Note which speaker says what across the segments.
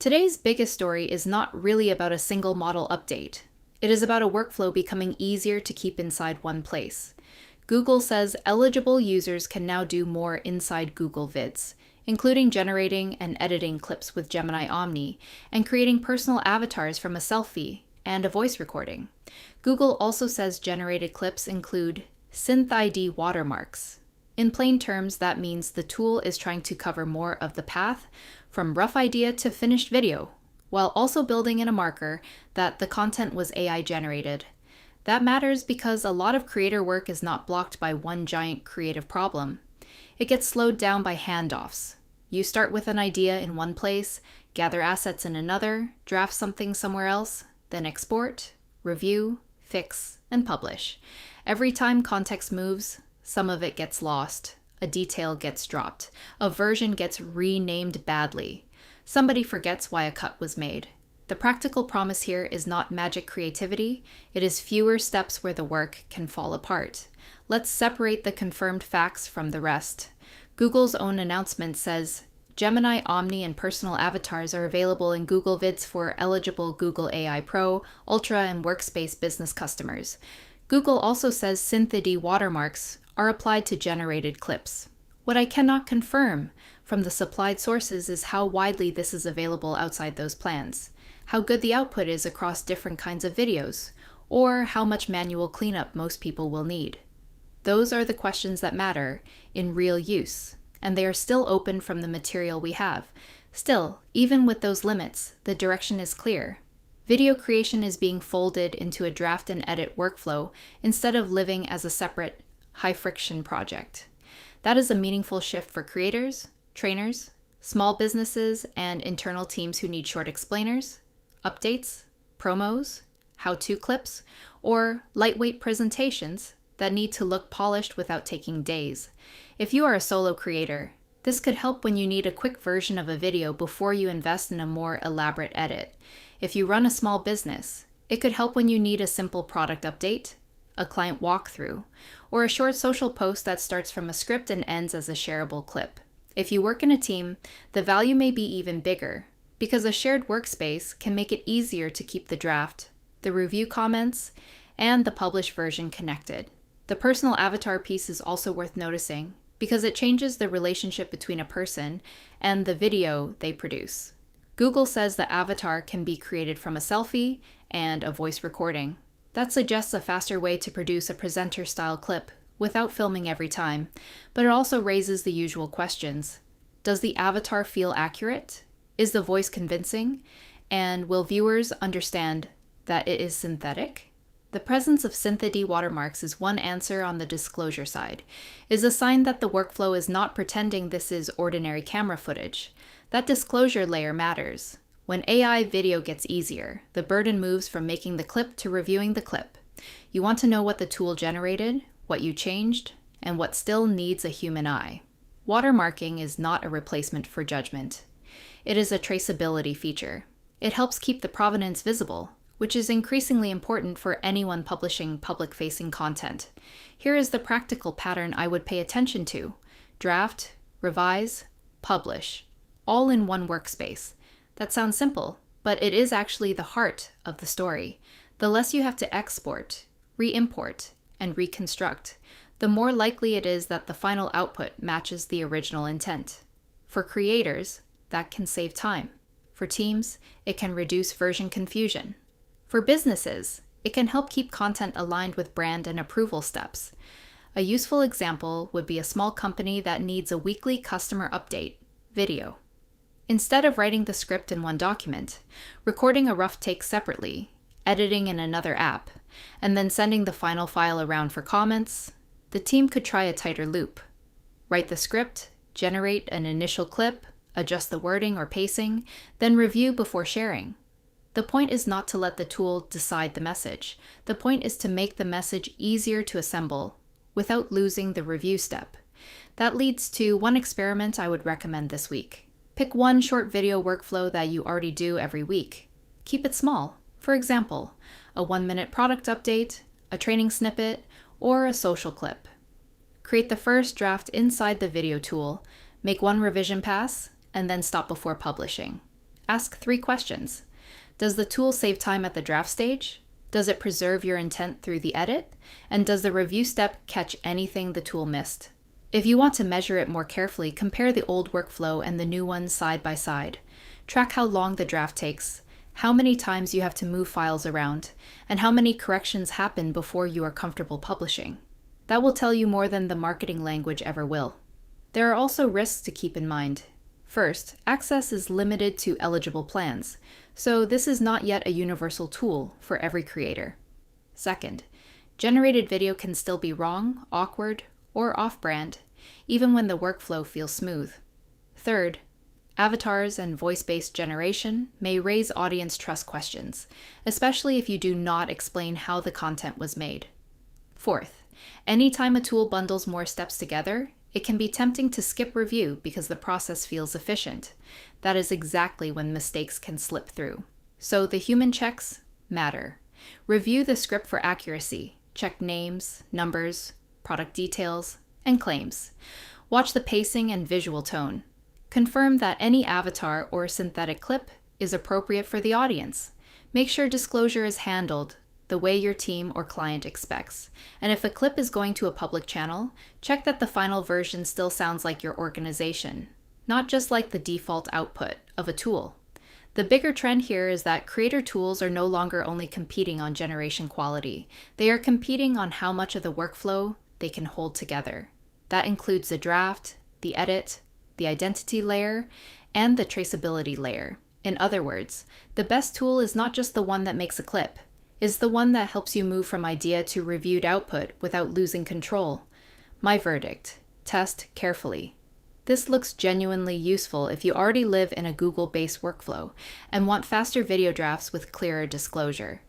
Speaker 1: Today's biggest story is not really about a single model update. It is about a workflow becoming easier to keep inside one place. Google says eligible users can now do more inside Google Vids, including generating and editing clips with Gemini Omni and creating personal avatars from a selfie and a voice recording. Google also says generated clips include synth ID watermarks. In plain terms, that means the tool is trying to cover more of the path from rough idea to finished video, while also building in a marker that the content was AI generated. That matters because a lot of creator work is not blocked by one giant creative problem. It gets slowed down by handoffs. You start with an idea in one place, gather assets in another, draft something somewhere else, then export, review, fix, and publish. Every time context moves, some of it gets lost, a detail gets dropped, a version gets renamed badly. Somebody forgets why a cut was made. The practical promise here is not magic creativity, it is fewer steps where the work can fall apart. Let's separate the confirmed facts from the rest. Google's own announcement says, Gemini Omni and personal avatars are available in Google Vids for eligible Google AI Pro, Ultra, and Workspace business customers. Google also says synth ID watermarks are applied to generated clips. What I cannot confirm from the supplied sources is how widely this is available outside those plans, how good the output is across different kinds of videos, or how much manual cleanup most people will need. Those are the questions that matter in real use, and they are still open from the material we have. Still, even with those limits, the direction is clear. Video creation is being folded into a draft and edit workflow instead of living as a separate, high-friction project. That is a meaningful shift for creators, trainers, small businesses, and internal teams who need short explainers, updates, promos, how-to clips, or lightweight presentations that need to look polished without taking days. If you are a solo creator, this could help when you need a quick version of a video before you invest in a more elaborate edit. If you run a small business, it could help when you need a simple product update, a client walkthrough, or a short social post that starts from a script and ends as a shareable clip. If you work in a team, the value may be even bigger, because a shared workspace can make it easier to keep the draft, the review comments, and the published version connected. The personal avatar piece is also worth noticing, because it changes the relationship between a person and the video they produce. Google says the avatar can be created from a selfie and a voice recording. That suggests a faster way to produce a presenter-style clip without filming every time, but it also raises the usual questions. Does the avatar feel accurate? Is the voice convincing? And will viewers understand that it is synthetic? The presence of synth ID watermarks is one answer on the disclosure side, is a sign that the workflow is not pretending this is ordinary camera footage. That disclosure layer matters. When AI video gets easier, the burden moves from making the clip to reviewing the clip. You want to know what the tool generated, what you changed, and what still needs a human eye. Watermarking is not a replacement for judgment. It is a traceability feature. It helps keep the provenance visible, which is increasingly important for anyone publishing public-facing content. Here is the practical pattern I would pay attention to. Draft, revise, publish, all in one workspace. That sounds simple, but it is actually the heart of the story. The less you have to export, re-import, and reconstruct, the more likely it is that the final output matches the original intent. For creators, that can save time. For teams, it can reduce version confusion. For businesses, it can help keep content aligned with brand and approval steps. A useful example would be a small company that needs a weekly customer update video. Instead of writing the script in one document, recording a rough take separately, editing in another app, and then sending the final file around for comments, the team could try a tighter loop. Write the script, generate an initial clip, adjust the wording or pacing, then review before sharing. The point is not to let the tool decide the message. The point is to make the message easier to assemble without losing the review step. That leads to one experiment I would recommend this week. Pick one short video workflow that you already do every week. Keep it small. For example, a 1-minute product update, a training snippet, or a social clip. Create the first draft inside the video tool, make one revision pass, and then stop before publishing. Ask 3 questions. Does the tool save time at the draft stage? Does it preserve your intent through the edit? And does the review step catch anything the tool missed? If you want to measure it more carefully, compare the old workflow and the new one side by side. Track how long the draft takes, how many times you have to move files around, and how many corrections happen before you are comfortable publishing. That will tell you more than the marketing language ever will. There are also risks to keep in mind. First, access is limited to eligible plans, so this is not yet a universal tool for every creator. Second, generated video can still be wrong, awkward, or off-brand, even when the workflow feels smooth. Third, avatars and voice-based generation may raise audience trust questions, especially if you do not explain how the content was made. Fourth, anytime a tool bundles more steps together, it can be tempting to skip review because the process feels efficient. That is exactly when mistakes can slip through. So the human checks matter. Review the script for accuracy. Check names, numbers, product details, and claims. Watch the pacing and visual tone. Confirm that any avatar or synthetic clip is appropriate for the audience. Make sure disclosure is handled the way your team or client expects. And if a clip is going to a public channel, check that the final version still sounds like your organization, not just like the default output of a tool. The bigger trend here is that creator tools are no longer only competing on generation quality. They are competing on how much of the workflow they can hold together. That includes the draft, the edit, the identity layer, and the traceability layer. In other words, the best tool is not just the one that makes a clip. It's the one that helps you move from idea to reviewed output without losing control. My verdict: test carefully. This looks genuinely useful if you already live in a Google-based workflow and want faster video drafts with clearer disclosure.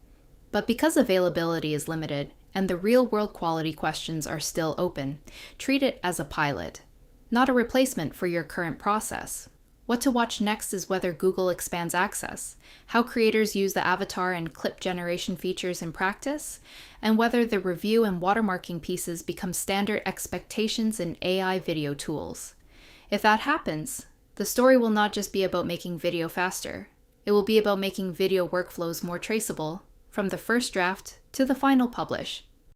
Speaker 1: But because availability is limited and the real-world quality questions are still open, treat it as a pilot, not a replacement for your current process. What to watch next is whether Google expands access, how creators use the avatar and clip generation features in practice, and whether the review and watermarking pieces become standard expectations in AI video tools. If that happens, the story will not just be about making video faster. It will be about making video workflows more traceable, from the first draft to the final publish.